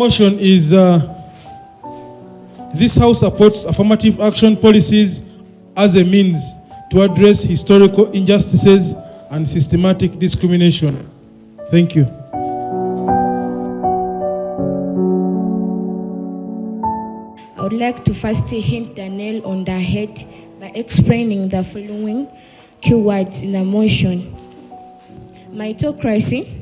motion is this House supports affirmative action policies as a means to address historical injustices and systematic discrimination. Thank you. I would like to first hit the nail on the head by explaining the following keywords in the motion. Meritocracy,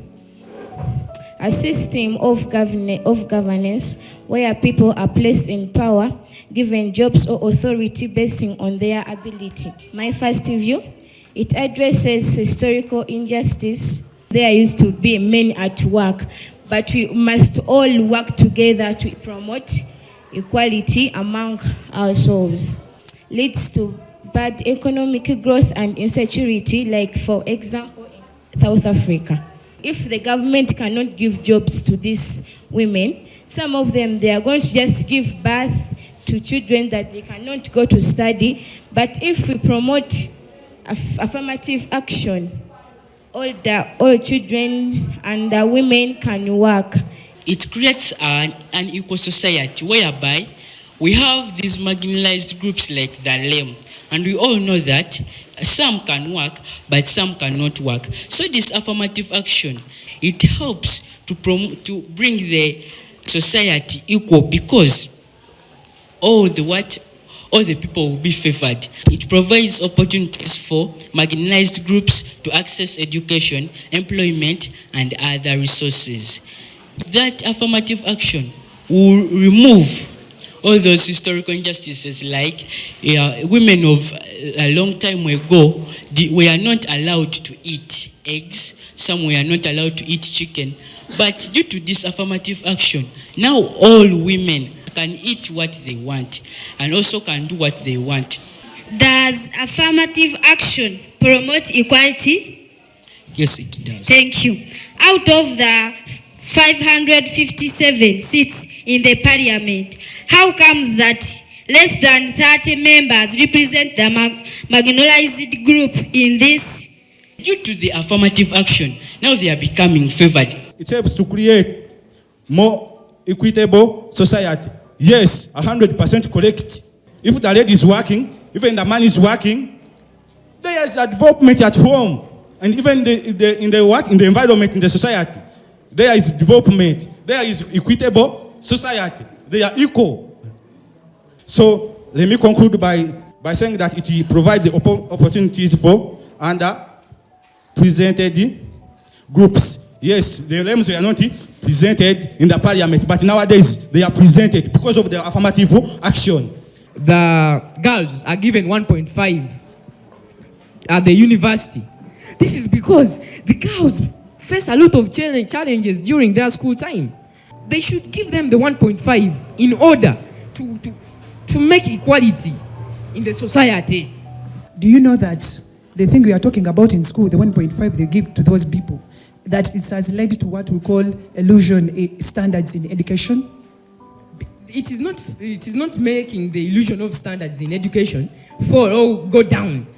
a system of governance where people are placed in power, given jobs or authority based on their ability. My first view, it addresses historical injustice. There used to be men at work, but we must all work together to promote equality among ourselves. Leads to bad economic growth and insecurity, like for example in South Africa. If the government cannot give jobs to these women, some of them, they are going to just give birth to children that they cannot go to study. But if we promote affirmative action, all children and women can work. It creates an equal society whereby we have these marginalized groups like the lame, and we all know that some can work, but some cannot work. So this affirmative action, it helps to bring the society equal, because all the people will be favored. It provides opportunities for marginalized groups to access education, employment, and other resources. That affirmative action will remove all those historical injustices, like women of a long time ago, were not allowed to eat eggs, some were not allowed to eat chicken. But due to this affirmative action, now all women can eat what they want and also can do what they want. Does affirmative action promote equality? Yes, it does. Thank you. Out of the 557 seats in the parliament, how comes that less than 30 members represent the marginalized group in this? Due to the affirmative action, now they are becoming favored. It helps to create more equitable society. Yes, 100% correct. If the lady is working, even the man is working, there is a development at home, and even in the environment, in the society, there is development. There is equitable society. They are equal. So let me conclude by saying that it provides the opportunities for underrepresented groups. Yes, the LMs were not presented in the parliament, but nowadays they are presented because of the affirmative action. The girls are given 1.5 at the university. This is because the girls face a lot of challenges during their school time. They should give them the 1.5 in order to make equality in the society. Do you know that the thing we are talking about in school, the 1.5 they give to those people, that it has led to what we call illusion standards in education? It is not making the illusion of standards in education fall or go down,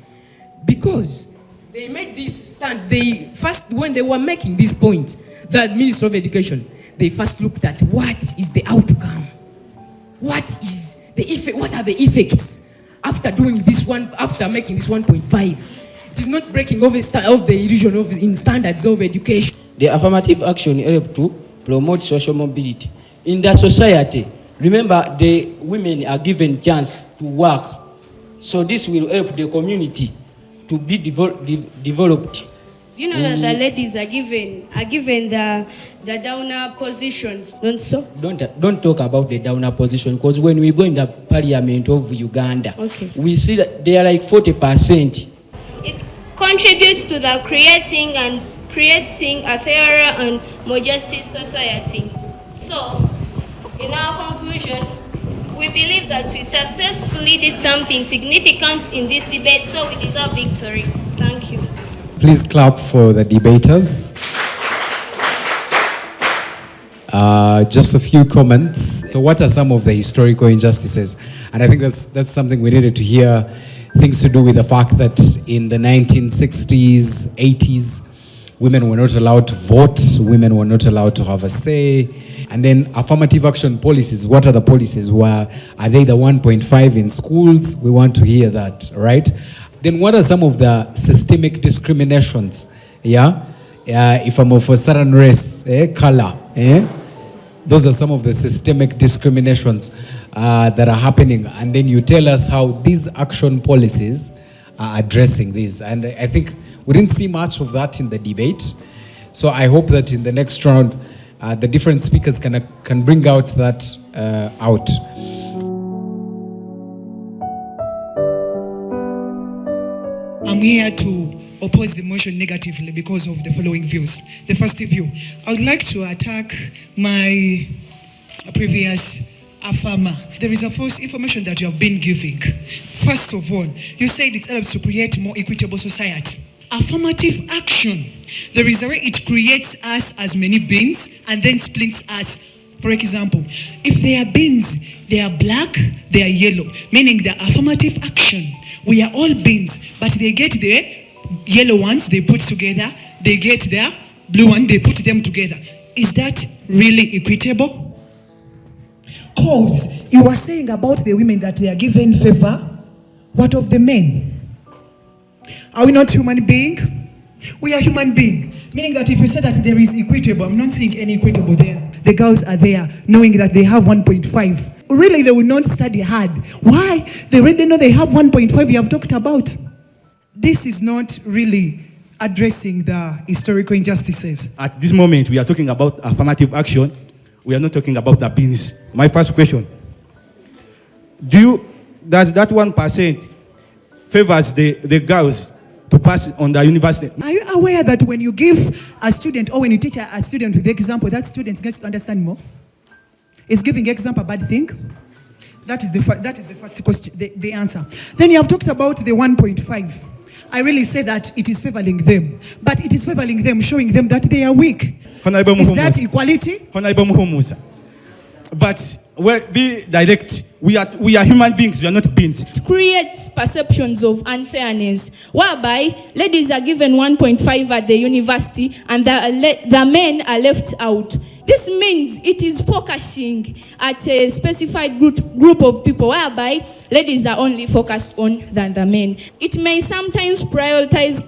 because they made this stand. They first, when they were making this point, the Minister of Education, they first looked at what is the outcome, what is the effect, what are the effects after doing this one, after making this 1.5. It is not breaking of the illusion of in standards of education. The affirmative action helps to promote social mobility in the society. Remember, the women are given chance to work, so this will help the community to be developed. You know that the ladies are given the downer positions, don't so? Don't talk about the downer position, because when we go in the parliament of Uganda, we see that they are like 40%. It contributes to the creating a fairer and more just society. So, in our conclusion, we believe that we successfully did something significant in this debate, so we deserve victory. Thank you. Please clap for the debaters. Just a few comments. So what are some of the historical injustices? And I think that's something we needed to hear. Things to do with the fact that in the 1960s, 80s, women were not allowed to vote, women were not allowed to have a say. And then affirmative action policies, what are the policies? Are they the 1.5 in schools? We want to hear that, right? Then what are some of the systemic discriminations? Yeah? If I'm of a certain race, color, those are some of the systemic discriminations that are happening. And then you tell us how these action policies are addressing this. And I think we didn't see much of that in the debate. So I hope that in the next round, the different speakers can bring out that out. I'm here to oppose the motion negatively because of the following views. The first view, I would like to attack my previous affirmer. There is a false information that you have been giving. First of all, you said it helps to create more equitable society. Affirmative action, there is a way it creates us as many beings and then splits us. For example, if they are beings, they are black, they are yellow, meaning the affirmative action, we are all beings, but they get the yellow ones, they put together, they get the blue one, they put them together. Is that really equitable? Cause you were saying about the women that they are given favor. What of the men? Are we not human being? We are human being. Meaning that if you say that there is equitable, I'm not seeing any equitable there. The girls are there knowing that they have 1.5. Really, they will not study hard. Why? They already know they have 1.5 you have talked about. This is not really addressing the historical injustices. At this moment, we are talking about affirmative action. We are not talking about the beans. My first question, does that 1% favors the girls to pass on the university? Are you aware that when you give a student or when you teach a student with the example, that student gets to understand more? Is giving example a bad thing? That is the first question, the answer. Then you have talked about the 1.5. I really say that it is favoring them, but it is favoring them, showing them that they are weak. Honorable Is that equality? Honorable Muhumusa. But be direct. We are human beings. We are not beings. It creates perceptions of unfairness, whereby ladies are given 1.5 at the university and the men are left out. This means it is focusing at a specified group of people, whereby ladies are only focused on than the men. It may sometimes prioritize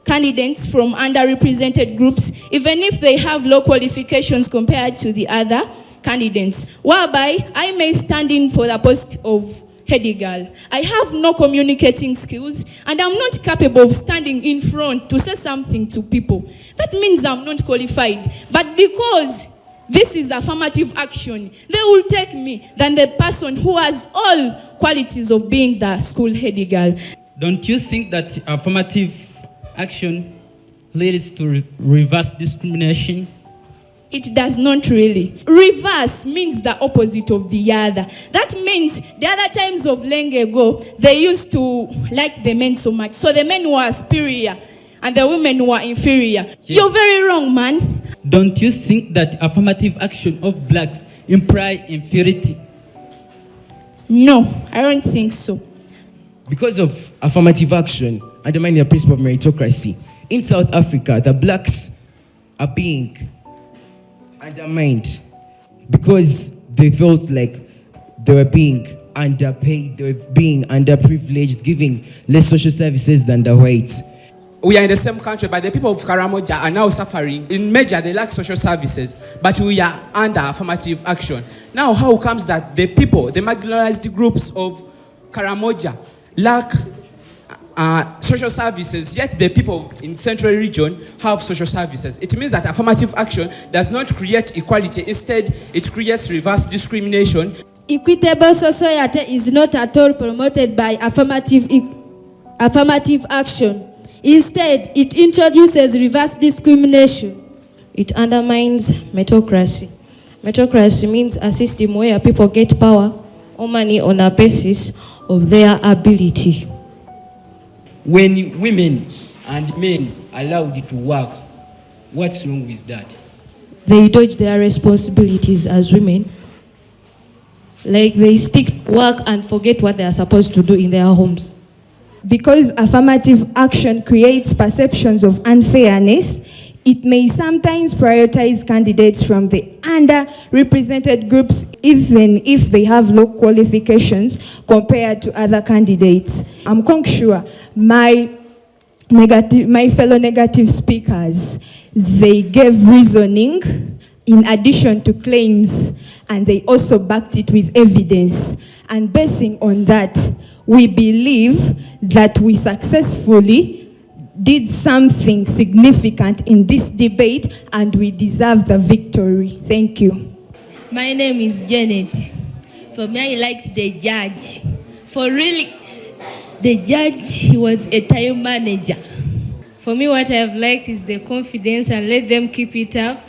candidates from underrepresented groups, even if they have low qualifications compared to the other candidates, whereby I may stand in for the post of head girl. I have no communicating skills and I'm not capable of standing in front to say something to people. That means I'm not qualified. But because this is affirmative action, they will take me than the person who has all qualities of being the school head girl. Don't you think that affirmative action leads to reverse discrimination? It does not really. Reverse means the opposite of the other. That means the other times of long ago, they used to like the men so much. So the men were superior and the women were inferior. Yes. You're very wrong, man. Don't you think that affirmative action of blacks imply inferiority? No, I don't think so. Because of affirmative action undermining the principle of meritocracy, in South Africa, the blacks are being undermined because they felt like they were being underpaid, they were being underprivileged, giving less social services than the whites. We are in the same country, but the people of Karamoja are now suffering. In major, they lack social services, but we are under affirmative action. Now, how comes that the people, the marginalized groups of Karamoja, lack social services, yet the people in central region have social services? It means that affirmative action does not create equality. Instead, it creates reverse discrimination. Equitable society is not at all promoted by affirmative action. Instead, it introduces reverse discrimination. It undermines meritocracy. Meritocracy means a system where people get power or money on a basis of their ability. When women and men are allowed to work, what's wrong with that? They dodge their responsibilities as women. Like they stick to work and forget what they are supposed to do in their homes. Because affirmative action creates perceptions of unfairness, It may sometimes prioritize candidates from the underrepresented groups, even if they have low qualifications compared to other candidates. I'm quite sure my fellow negative speakers, they gave reasoning in addition to claims, and they also backed it with evidence. And basing on that, we believe that we successfully did something significant in this debate, and we deserve the victory. Thank you. My name is Janet. For me, I liked the judge. For really, the judge, he was a time manager. For me, what I've liked is the confidence, and let them keep it up.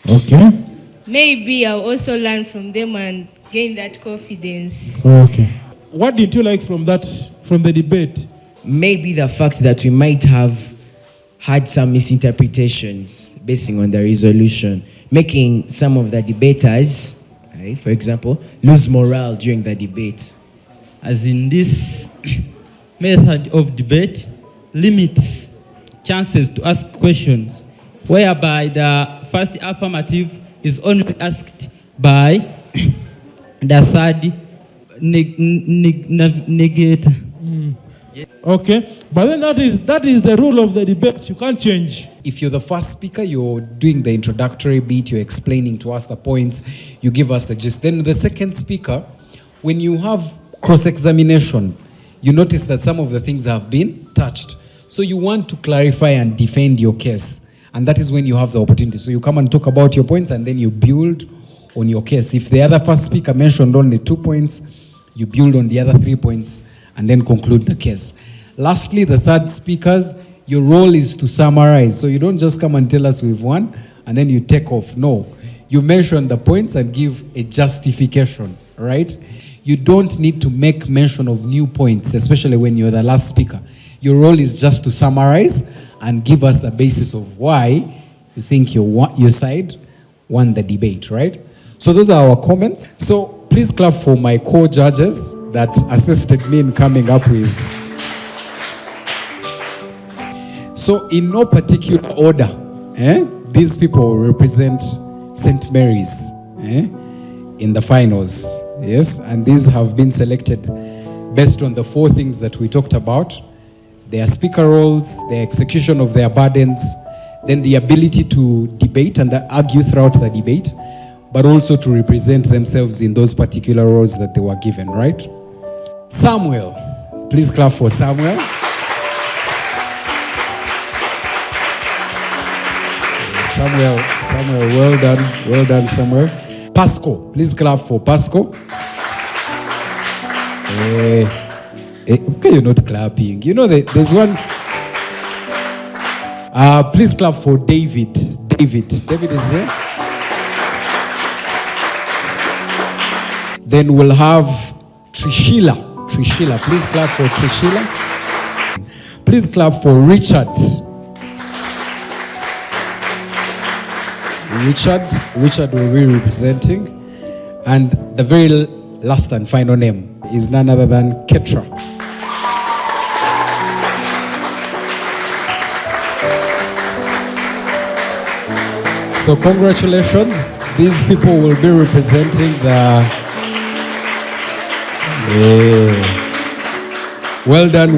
Okay. Maybe I'll also learn from them and gain that confidence. Okay. What did you like from the debate? Maybe the fact that we might have had some misinterpretations basing on the resolution, making some of the debaters, for example, lose morale during the debate. As in this method of debate limits chances to ask questions, whereby the first affirmative is only asked by the third negator. Okay, but then that is the rule of the debate. You can't change. If you're the first speaker, you're doing the introductory bit, you're explaining to us the points, you give us the gist. Then the second speaker, when you have cross-examination, you notice that some of the things have been touched. So you want to clarify and defend your case. And that is when you have the opportunity. So you come and talk about your points, and then you build on your case. If the other first speaker mentioned only 2 points, you build on the other 3 points, and then conclude the case. Lastly, the third speakers, your role is to summarize. So you don't just come and tell us we've won, and then you take off. No, you mention the points and give a justification, right? You don't need to make mention of new points, especially when you're the last speaker. Your role is just to summarize and give us the basis of why you think your side won the debate, right? So those are our comments. So please clap for my co-judges that assisted me in coming up with. So in no particular order, these people represent St. Mary's in the finals. Yes, and these have been selected based on the 4 things that we talked about: their speaker roles, the execution of their burdens, then the ability to debate and argue throughout the debate, but also to represent themselves in those particular roles that they were given, right? Samuel, please clap for Samuel. Samuel, well done, Samuel. Pasco, please clap for Pasco. Okay, you're not clapping. You know that there's one. Please clap for David. David is here. Then we'll have Trishila. Please clap for Trishila. Please clap for Richard. Richard will be representing. And the very last and final name is none other than Ketra. So congratulations. These people will be representing the... Well done.